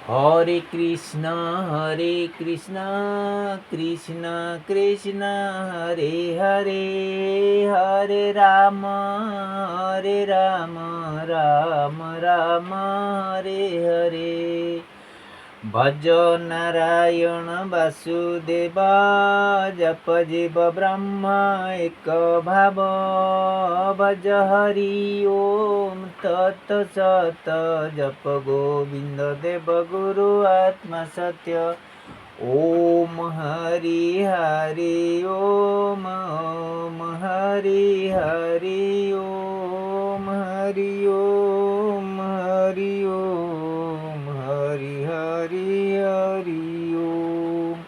हरे कृष्ण कृष्ण कृष्ण हरे हरे, हरे राम राम राम हरे हरे। भज नारायण वासुदेव, जप जीव ब्रह्म एक भाव। भज हरि ओम तत्सत, जप गोविंद देव गुरु आत्मा सत्य। ओम हरि हरि ओम, ओम हरि हरि ओम, हरि ओम हरि ओम, हरि हरि हरि ओम।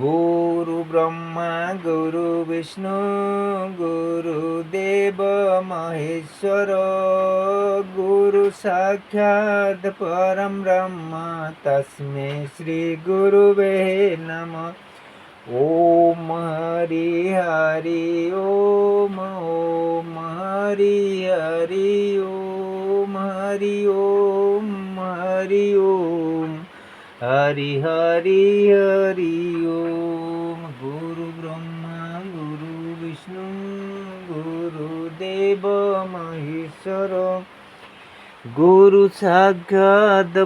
गुरु ब्रह्मा गुरु विष्णु गुरुदेव महेश्वर, गुरु साक्षात् परम ब्रह्म तस्मै श्री गुरुवे नमः। ओम हरि हरि ओम, ओम हरि हरि ओम, हरि ओम हरि ओम, हरि हरि हरि ओम। गुरु ब्रह्मा गुरु विष्णु गुरुदेव महेश्वर, गुरु साक्षात्